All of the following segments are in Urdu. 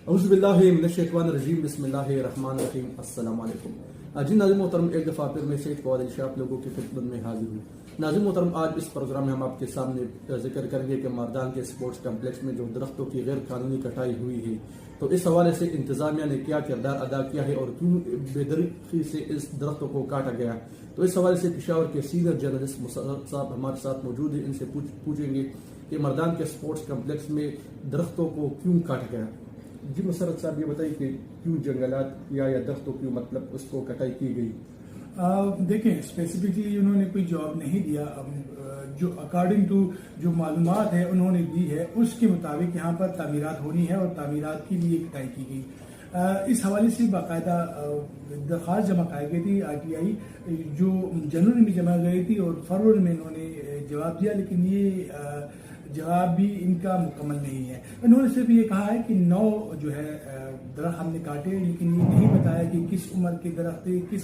اعوذ باللہ من الشیطان الرجیم، بسم اللہ الرحمن الرحیم، السلام علیکم۔ جی ناظرین محترم، ایک دفعہ پھر میں سید فواد علی شاہ آپ لوگوں کی خدمت میں حاضر ہوں۔ ناظرین محترم، آج اس پروگرام میں ہم آپ کے سامنے ذکر کریں گے کہ مردان کے اسپورٹس کمپلیکس میں جو درختوں کی غیر قانونی کٹائی ہوئی ہے، تو اس حوالے سے انتظامیہ نے کیا کردار ادا کیا ہے اور کیوں بے دریغی سے اس درختوں کو کاٹا گیا۔ تو اس حوالے سے پشاور کے سینئر جرنلسٹ مسرت صاحب ہمارے ساتھ موجود ہیں، ان سے پوچھیں گے کہ مردان کے اسپورٹس کمپلیکس میں درختوں کو کیوں کاٹا گیا۔ جی مسرت صاحب، یہ بتائیے کہ کیوں جنگلات یا درختوں کی مطلب اس کو کٹائی کی گئی؟ دیکھیں، اسپیسیفکلی انہوں نے کوئی جواب نہیں دیا۔ جو اکارڈنگ ٹو جو معلومات ہے انہوں نے دی ہے، اس کے مطابق یہاں پر تعمیرات ہونی ہے اور تعمیرات کے لیے کٹائی کی گئی۔ اس حوالے سے باقاعدہ درخواست جمع کرائی گئی تھی RTI، جو جنوری میں جمع گئی تھی اور فروری میں انہوں نے جواب دیا، لیکن یہ جواب بھی ان کا مکمل نہیں ہے۔ انہوں نے صرف یہ کہا ہے کہ 9 جو ہے درخت ہم نے کاٹے، لیکن یہ نہیں بتایا کہ کس عمر کے درخت تھے، کس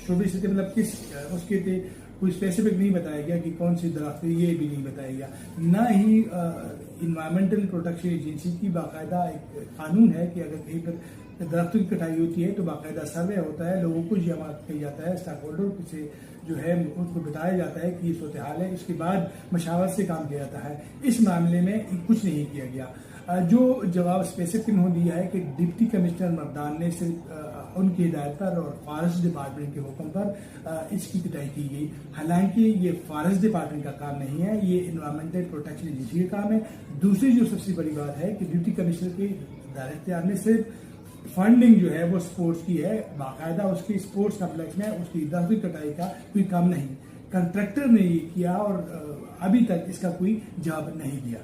شعبے سے تھے، مطلب کس اس کے تھے، کوئی اسپیسیفک نہیں بتایا گیا کہ کون سی درخت تھے، یہ بھی نہیں بتایا گیا۔ نہ ہی انوائرمنٹل پروٹیکشن ایجنسی کی باقاعدہ ایک قانون ہے کہ اگر کہیں پر درختوں کی کٹائی ہوتی ہے تو باقاعدہ سروے ہوتا ہے، لوگوں کو جمع کیا جاتا ہے، اسٹاک ہولڈر سے جو ہے ان کو بتایا جاتا ہے کہ یہ صورتحال ہے، اس کے بعد مشاورت سے کام کیا جاتا ہے۔ اس معاملے میں کچھ نہیں کیا گیا۔ جو جواب اسپیسیفک انہوں نے دیا ہے کہ ڈپٹی کمشنر مردان نے صرف ان کی ہدایت پر اور فارسٹ ڈپارٹمنٹ کے حکم پر اس کی کٹائی کی گئی، حالانکہ یہ فارسٹ ڈپارٹمنٹ کا کام نہیں ہے، یہ انوائرمنٹل پروٹیکشن ایجنسی کا کام ہے۔ دوسری جو سب سے بڑی بات ہے کہ ڈپٹی کمشنر کے دائرہ اختیار میں صرف فنڈنگ جو ہے وہ سپورٹس کی ہے، باقاعدہ اس کی سپورٹس کمپلیکس میں اس کی درخت کٹائی کا کوئی کام نہیں۔ کنٹریکٹر نے یہ کیا اور ابھی تک اس کا کوئی جواب نہیں دیا۔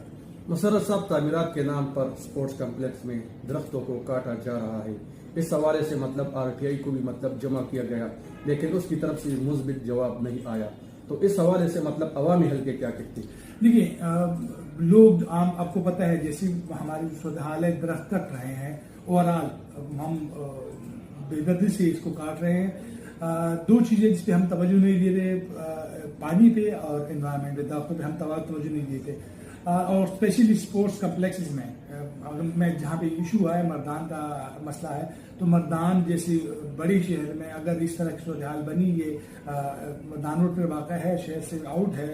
مسرت صاحب، تعمیرات کے نام پر اسپورٹس کمپلیکس میں درختوں کو کاٹا جا رہا ہے، اس حوالے سے مطلب RTI کو بھی مطلب جمع کیا گیا، لیکن اس کی طرف سے مثبت جواب نہیں آیا، تو اس حوالے سے مطلب عوامی حلقے کیا کہتے ہیں؟ دیکھیے، لوگ عام آپ کو پتہ ہے جیسے ہماری صورتحال ہے، درخت کٹ رہے ہیں، اوورآل ہم بے دردی سے اس کو کاٹ رہے ہیں۔ 2 چیزیں جس پہ ہم توجہ نہیں دے رہے، پانی پہ اور انوائرمنٹ پہ، درختوں پہ ہم توجہ نہیں دیتے، اور اسپیشلی اسپورٹس کمپلیکسز میں میں جہاں پہ ایشو ہے مردان کا مسئلہ ہے، تو مردان جیسے بڑے شہر میں اگر اس طرح کی صورتحال بنی، یہ مردان روڈ پر واقع ہے، شہر سے آؤٹ ہے،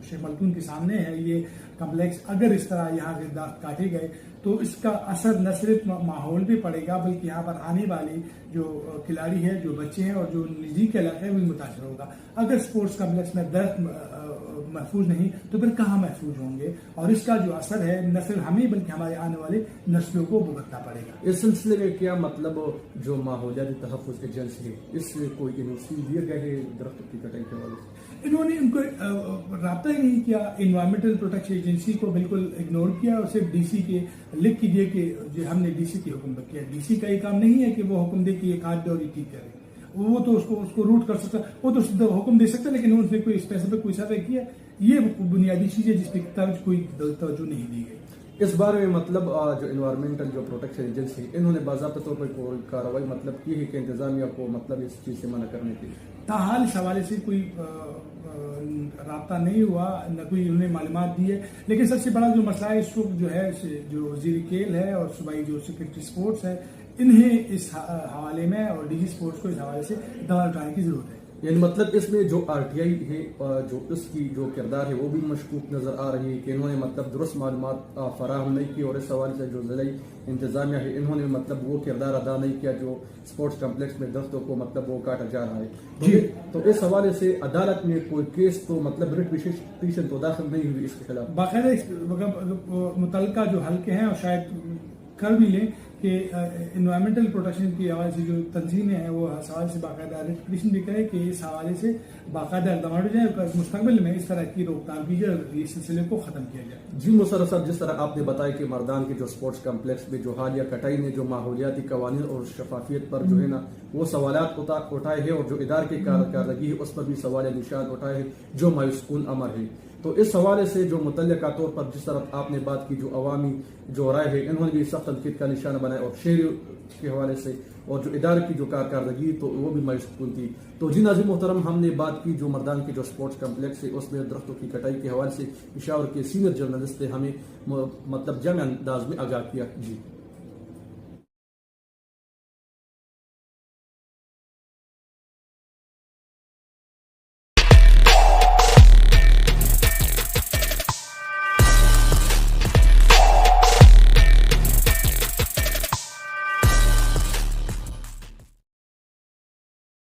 شیخ ملتون کے سامنے ہے یہ کمپلیکس، اگر اس طرح یہاں کے درخت کاٹے گئے تو اس کا اثر نہ صرف ماحول پہ پڑے گا، بلکہ یہاں پر آنے والے جو کھلاڑی ہیں، جو بچے ہیں اور جو نزدیک کے علاقے میں متاثر ہوگا۔ اگر اسپورٹس کمپلیکس میں درخت محفوظ نہیں تو پھر کہاں محفوظ ہوں گے، اور اس کا جو اثر ہے نہ صرف ہمیں بلکہ ہمارے آنے والے نسلوں کو بھگتنا پڑے گا۔ اس سلسلے میں کیا مطلب جو ماحولیاتی تحفظ ایجنسی ہے، اس سے کوئی انویسی دیے گئے ہیں درختوں کی کٹائی کے حوالے سے؟ انہوں نے ان کو رابطہ ہی نہیں کیا، انوائرمنٹل پروٹیکشن ایجنسی کو بالکل اگنور کیا، اور صرف DC کے لکھ کے دیے کہ جو ہم نے DC کے حکم پر کیا۔ DC کا یہ کام نہیں ہے کہ وہ حکم دے کہ یہ کاٹ دے اور یہ ٹھیک کرے، وہ تو اس کو روٹ کر سکتا، وہ تو حکم دے سکتا، لیکن اس نے کوئی اسپیسیفک کوئی سروے کیا، یہ بنیادی چیز ہے جس پہ کوئی توجہ نہیں دی گئی۔ اس بارے میں مطلب جو انوائرمنٹل جو پروٹیکشن ایجنسی انہوں نے باضابطہ طور پر کوئی کارروائی مطلب کی ہے کہ انتظامیہ کو مطلب اس چیز سے منع کرنے کے لیے؟ تاحال اس حوالے سے کوئی رابطہ نہیں ہوا، نہ کوئی انہوں نے معلومات دی ہے، لیکن سب سے بڑا جو مسئلہ ہے اس وقت جو ہے، جو وزیر کھیل ہے اور صوبائی جو سیکرٹری اسپورٹس ہے، انہیں اس حوالے میں اور DG اسپورٹس کو اس حوالے سے دوا اٹھانے کی ضرورت ہے۔ یعنی مطلب اس میں جو RTI ہے، جو اس کی جو کردار ہے وہ بھی مشکوک نظر آ رہی ہے کہ انہوں نے مطلب درست معلومات فراہم نہیں کی، اور اس حوالے سے جو ضلعی انتظامیہ ہے انہوں نے مطلب وہ کردار ادا نہیں کیا جو اسپورٹس کمپلیکس میں درختوں کو مطلب وہ کاٹا جا رہا ہے۔ تو اس حوالے سے عدالت میں کوئی کیس تو مطلب ریٹ پٹیشن تو داخل نہیں ہوئی اس کے خلاف؟ باقاعدہ متعلقہ جو حلقے ہیں اور شاید کر بھی لیں کہ انوائرمنٹل پروٹیکشن کے حوالے سے جو تنظیمیں ہیں وہ اس حوالے سے باقاعدہ ریکٹیفیکیشن بھی کرے کہ اس حوالے سے باقاعدہ اقدامات ہو جائیں اور مستقبل میں اس طرح کی روک تھام کی جائے اور اس سلسلے کو ختم کیا جائے۔ جی مسرت صاحب، جس طرح آپ نے بتایا کہ مردان کے جو اسپورٹس کمپلیکس میں جو حالیہ کٹائی نے جو ماحولیاتی قوانین اور شفافیت پر جو ہے نا وہ سوالات اٹھائے ہیں، اور جو ادارے کی کارکردگی ہے اس پر بھی سوال نشان اٹھائے ہیں جو مایوس کن امر ہے، تو اس حوالے سے جو متعلقہ طور پر جس طرح آپ نے بات کی جو عوامی جو رائے ہے انہوں نے بھی سخت تنقید کا نشانہ بنایا اور شہریوں کے حوالے سے اور جو ادارے کی جو کارکردگی تو وہ بھی مایوس کن تھی. تو جی ناظرین محترم ہم نے بات کی جو مردان کی جو سپورٹس کمپلیکس ہے اس میں درختوں کی کٹائی کے حوالے سے پشاور کے سینئر جرنلسٹ نے ہمیں مطلب جامع انداز میں آگاہ کیا. جی